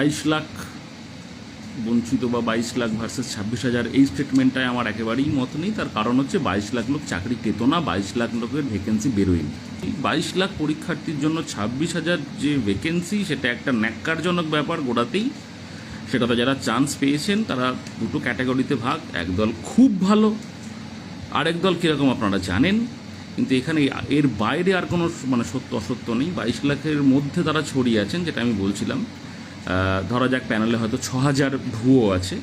22 লাখ বঞ্চিত বা 22 লাখ ভার্সেস 26,000 এই স্টেটমেন্টটায় আমার একেবারেই মত নেই। তার কারণ হচ্ছে 22 লাখ লোক চাকরি পেত না, 22 লাখ লোকের ভ্যাকেন্সি বেরোয়নি। 22 লাখ পরীক্ষার্থীর জন্য 26,000 যে ভ্যাকেন্সি, সেটা একটা ন্যাক্কারজনক ব্যাপার গোড়াতেই। সেটাতে যারা চান্স পেয়েছেন তারা দুটো ক্যাটাগরিতে ভাগ, একদল খুব ভালো, আরেক দল কীরকম আপনারা জানেন। কিন্তু এখানে এর বাইরে আর কোনো মানে সত্য অসত্য নেই। 22 লাখের মধ্যে তারা ছড়িয়ে আছেন, যেটা আমি বলছিলাম। ধরা যাক প্যানেলে হয়তো 6,000 ভুয়ো আছে,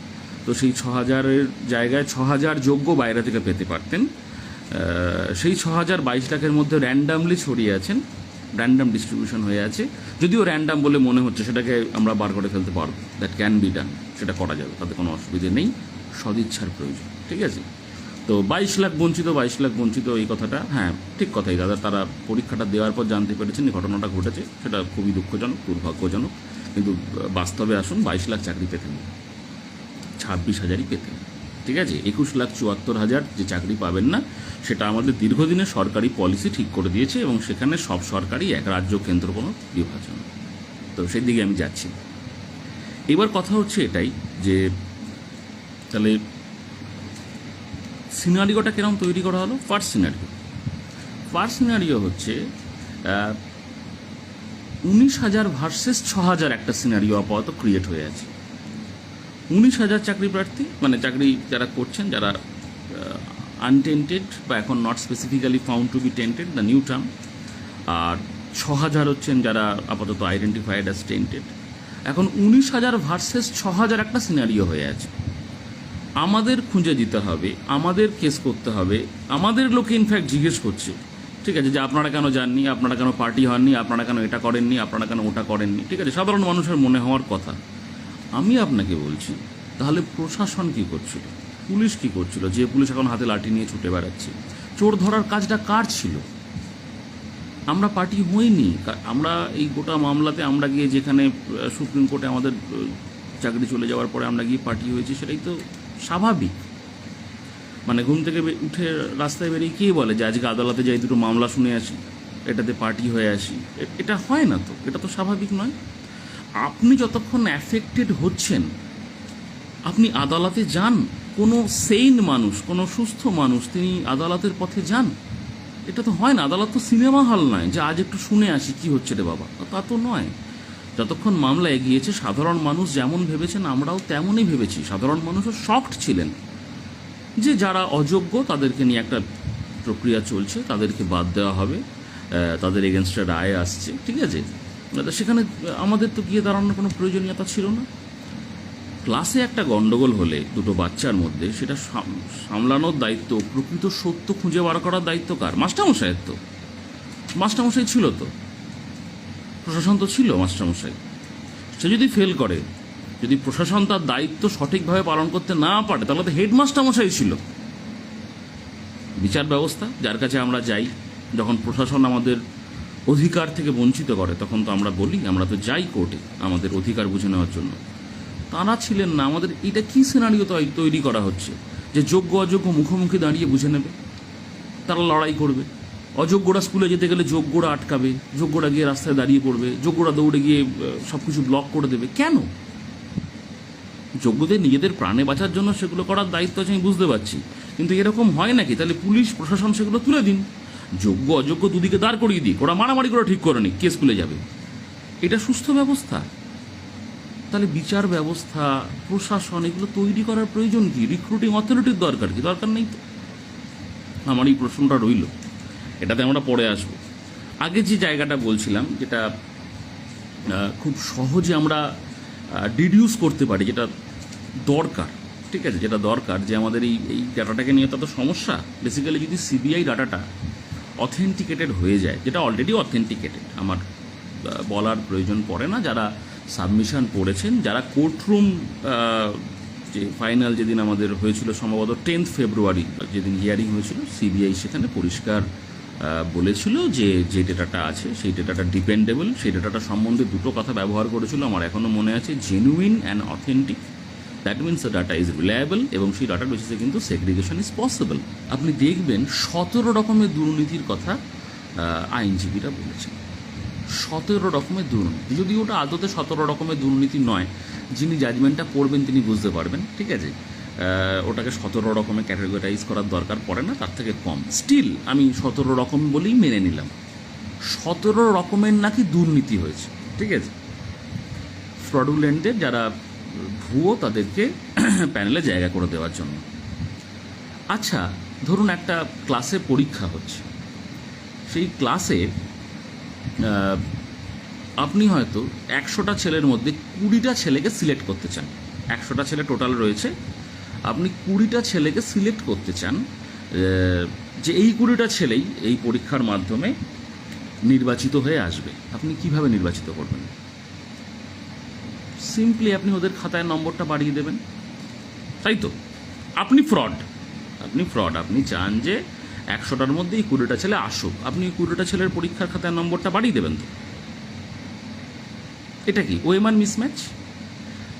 তো সেই 6,000-এর জায়গায় 6,000 যোগ্য বাইরে থেকে পেতে পারতেন। সেই 6,000 22 লাখের মধ্যে র্যান্ডামলি ছড়িয়ে আছেন, র্যান্ডাম ডিস্ট্রিবিউশন হয়ে আছে। যদিও র্যান্ডাম বলে মনে হচ্ছে, সেটাকে আমরা বার করে ফেলতে পারবো, দ্যাট ক্যান বি ডান, সেটা করা যাবে, তাতে কোনো অসুবিধে নেই, সদিচ্ছার প্রয়োজন। ঠিক আছে, তো 22 লাখ বঞ্চিত এই কথাটা, হ্যাঁ ঠিক কথাই দাদা। তারা পরীক্ষাটা দেওয়ার পর জানতে পেরেছেন এই ঘটনাটা ঘটেছে, সেটা খুবই দুঃখজনক, দুর্ভাগ্যজনক। কিন্তু বাস্তবে আসুন, 22 লাখ চাকরি পেতেন, 26,000-ই পেতেন। ঠিক আছে, 21,74,000 যে চাকরি পাবেন না, সেটা আমাদের দীর্ঘদিনের সরকারি পলিসি ঠিক করে দিয়েছে, এবং সেখানে সব সরকারি এক রাজ্য কেন্দ্র কোনো বিভাজন। তো সেই দিকে আমি যাচ্ছি। এবার কথা হচ্ছে এটাই যে তাহলে সিনারিওটা কিরকম তৈরি করা হলো। ফার্স্ট সিনারিও হচ্ছে 19,000 ভার্সেস 6,000 একটা সিনারিও আপাতত ক্রিয়েট হয়ে আছে। 19,000 চাকরি প্রার্থী, মানে চাকরি যারা করছেন, যারা আনটেন্টেড বা এখন not specifically found to be tainted, the new term. আর 6,000 হচ্ছেন যারা আপাতত আইডেন্টিফাইড অ্যাজ টেন্টেড। এখন 19,000 ভার্সেস 6,000 একটা সিনারিও হয়ে আছে। আমাদের খুঁজে দিতে হবে, আমাদের কেস করতে হবে। আমাদের লোকে ইনফ্যাক্ট জিজ্ঞেস করছে, ঠিক আছে, যে আপনারা কেন যাননি, আপনারা কেন পার্টি হননি, আপনারা কেন এটা করেননি, আপনারা কেন ওটা করেননি। ঠিক আছে, সাধারণ মানুষের মনে হওয়ার কথা। আমি আপনাকে বলছি, তাহলে প্রশাসন কী করছিল, পুলিশ কী করছিল, যে পুলিশ এখন হাতে লাঠি নিয়ে ছুটে বেড়াচ্ছে? চোর ধরার কাজটা কার ছিল? আমরা পার্টি হইনি। আমরা এই গোটা মামলাতে আমরা গিয়ে যেখানে সুপ্রিম কোর্টে আমাদের চাকরি চলে যাওয়ার পরে আমরা গিয়ে পার্টি হয়েছি, সেটাই তো স্বাভাবিক। মানে ঘুম থেকে উঠে রাস্তায় বেরিয়ে কে বলে যে আজকে আদালতে যাই, দুটো মামলা শুনে আসি, এটাতে পার্টি হয়ে আসি? এটা হয় না তো, এটা তো স্বাভাবিক নয়। আপনি যতক্ষণ অ্যাফেক্টেড হচ্ছেন, আপনি আদালতে যান। কোনো সেইন মানুষ, কোনো সুস্থ মানুষ, তিনি আদালতের পথে যান? এটা তো হয় না। আদালত তো সিনেমা হল নয় যে আজ একটু শুনে আসি কি হচ্ছে রে বাবা, তা তো নয়। যতক্ষণ মামলা এগিয়েছে, সাধারণ মানুষ যেমন ভেবেছেন আমরাও তেমনই ভেবেছি। সাধারণ মানুষও শকড ছিলেন যে যারা অযোগ্য তাদেরকে নিয়ে একটা প্রক্রিয়া চলছে, তাদেরকে বাদ দেওয়া হবে, তাদের এগেনস্টে রায় আসছে। ঠিক আছে, সেখানে আমাদের তো গিয়ে দাঁড়ানোর কোনো প্রয়োজনীয়তা ছিল না। ক্লাসে একটা গন্ডগোল হলে দুটো বাচ্চার মধ্যে, সেটা সামলানোর দায়িত্ব, প্রকৃত সত্য খুঁজে বার করার দায়িত্ব কার? মাস্টারমশাইয়ের তো। মাস্টারমশাই ছিল তো, প্রশাসন তো ছিল মাস্টারমশাই। সে যদি ফেল করে, যদি প্রশাসন তার দায়িত্ব সঠিকভাবে পালন করতে না পারে, তাহলে তো হেডমাস্টারমশাই ছিল। বিচার ব্যবস্থা যার কাছে আমরা যাই, যখন প্রশাসন আমাদের অধিকার থেকে বঞ্চিত করে, তখন তো আমরা বলি, আমরা তো যাই কোর্টে আমাদের অধিকার বুঝে নেওয়ার জন্য। তারা ছিলেন না। আমাদের এটা কী সিনারিও তৈরি করা হচ্ছে যে যোগ্য অযোগ্য মুখোমুখি দাঁড়িয়ে বুঝে নেবে, তারা লড়াই করবে। অযোগ্যরা স্কুলে যেতে গেলে যোগ্যরা আটকাবে, যোগ্যরা গিয়ে রাস্তায় দাঁড়িয়ে পড়বে, যোগ্যরা দৌড়ে গিয়ে সব কিছু ব্লক করে দেবে। কেন? যোগ্যদের নিজেদের প্রাণে বাঁচার জন্য সেগুলো করার দায়িত্ব আছে, আমি বুঝতে পারছি। কিন্তু এরকম হয় নাকি? তাহলে পুলিশ প্রশাসন সেগুলো তুলে দিন, যোগ্য অযোগ্য দুদিকে দাঁড় করিয়ে দিই, ওরা মারামারি করে ঠিক করে নি, কে স্কুলে যাবে। এটা সুস্থ ব্যবস্থা? তাহলে বিচার ব্যবস্থা, প্রশাসন, এগুলো তৈরি করার প্রয়োজন কি? রিক্রুটিং অথরিটির দরকার কি? দরকার নেই তো। আমার এই প্রশ্নটা রইল, এটাতে আমরা পরে আসবো। আগে যে জায়গাটা বলছিলাম, যেটা খুব সহজে আমরা ডিডিউস করতে পারি, যেটা দরকার, ঠিক আছে, যেটা দরকার, যে আমাদের এই ডাটাটাকে নিয়ে তত সমস্যা। বেসিক্যালি যদি সিবিআই ডাটাটা অথেন্টিকেটেড হয়ে যায়, যেটা অলরেডি অথেন্টিকেটেড, আমার বলার প্রয়োজন পড়ে না। যারা সাবমিশন পড়েছেন, যারা কোর্টরুম, যে ফাইনাল যেদিন আমাদের হয়েছিল সম্ভবত 10 ফেব্রুয়ারি, যেদিন হিয়ারিং হয়েছিল, সিবিআই সেখানে পরিষ্কার বলেছিল যে যে ডেটাটা আছে সেই ডেটাটা ডিপেন্ডেবল। সেই ডেটাটা সম্বন্ধে দুটো কথা ব্যবহার করেছিল, আমার এখনও মনে আছে, genuine and authentic. That means the data is reliable, এবং সেই ডাটার বেসিসে কিন্তু সেগ্রিগেশন ইজ পসিবল। আপনি দেখবেন 17 রকমের দুর্নীতির কথা আইনজীবীরা বলেছেন। 17 রকমের দুর্নীতি। যদি ওটা আদতে 17 রকমের দুর্নীতি নয়, যিনি জাজমেন্টটা পড়বেন তিনি বুঝতে পারবেন, ঠিক আছে, ওটাকে 17 রকমের ক্যাটাগরাইজ করার দরকার পড়ে না, তার থেকে কম। স্টিল আমি 17 রকম বলেই মেনে নিলাম। 17 রকমের নাকি দুর্নীতি হয়েছে, ঠিক আছে। ফ্রডুলেন্টের যারা ভুয়ো তাদেরকে প্যানেলে জায়গা করে দেওয়ার জন্য। আচ্ছা, ধরুন একটা ক্লাসে পরীক্ষা হচ্ছে, সেই ক্লাসে আপনি হয়তো 100টা ছেলের মধ্যে 20টা ছেলেকে সিলেক্ট করতে চান। 100টা ছেলে টোটাল রয়েছে, আপনি 20টা ছেলেকে সিলেক্ট করতে চান, যে এই 20টা ছেলেই এই পরীক্ষার মাধ্যমে নির্বাচিত হয়ে আসবে। আপনি কিভাবে নির্বাচিত করবেন? সিম্পলি আপনি ওদের খাতায় নম্বরটা বাড়িয়ে দেবেন, তাই তো? আপনি ফ্রড। আপনি চান যে 100টার মধ্যে এই 20টা ছেলে আসুক, আপনি 20টা ছেলের পরীক্ষার খাতায় নম্বরটা বাড়িয়ে দেবেন তো? এটা কি ওএমআর মিসম্যাচ?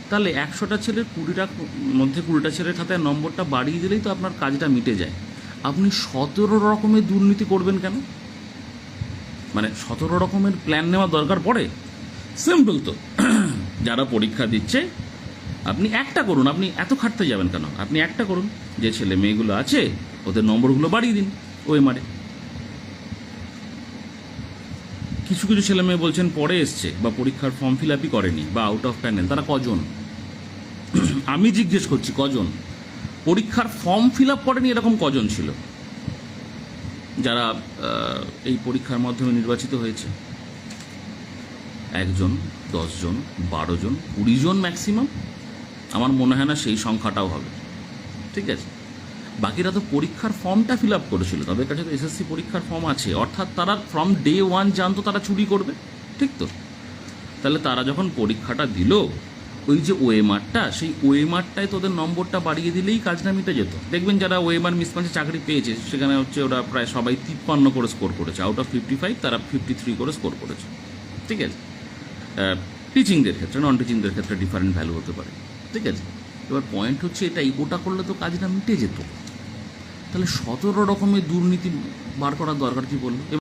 তাহলে 100টা ছেলের 20টা ছেলের খাতায় নম্বরটা বাড়িয়ে দিলেই তো আপনার কাজটা মিটে যায়। আপনি 17 রকমের দুর্নীতি করবেন কেন? মানে 17 রকমের প্ল্যান নেওয়া দরকার পড়ে? সিম্পল তো। যারা পরীক্ষা দিচ্ছে আপনি একটা করুন, আপনি এত খাটতে যাবেন কেন? আপনি একটা করুন, যে ছেলে মেয়েগুলো আছে ওদের নম্বরগুলো বাড়িয়ে দিন ওএমআরে। কিছু কিছু ছেলে মেয়ে বলছেন পরে এসছে বা পরীক্ষার ফর্ম ফিল আপই করেনি বা আউট অফ প্যানেল, তারা কজন? আমি জিজ্ঞেস করছি কজন? পরীক্ষার ফর্ম ফিল আপ করেনি এরকম কজন ছিল যারা এই পরীক্ষার মাধ্যমে নির্বাচিত হয়েছে? 1 জন, 10 জন, 12 জন, 20 জন ম্যাক্সিমাম। আমার মনে হয় না সেই সংখ্যাটাও হবে, ঠিক আছে। বাকিরা তো পরীক্ষার ফর্মটা ফিল আপ করেছিল, তাদের কাছে তো এসএসসি পরীক্ষার ফর্ম আছে, অর্থাৎ তারা ফ্রম ডে 1 জানতো তারা চুরি করবে, ঠিক তো? তাহলে তারা যখন পরীক্ষাটা দিল, ওই যে ওএমআরটা, সেই ওএমআরটায় তোদের নম্বরটা বাড়িয়ে দিলেই কাজটা মিটে যেত। দেখবেন যারা ওএমআর মিসম্যাচে চাকরি পেয়েছে সেখানে হচ্ছে ওরা প্রায় সবাই 53 করে স্কোর করেছে, আউট অফ 55 তারা 53 করে স্কোর করেছে, ঠিক আছে। টিচিংদের ক্ষেত্রে, নন টিচিংদের ক্ষেত্রে ডিফারেন্ট ভ্যালু হতে পারে, ঠিক আছে। এবার পয়েন্ট হচ্ছে এটাই, ওটা করলে তো কাজটা মিটে যেত। তাহলে 17 রকমের দুর্নীতি বার করার দরকার কি বললো?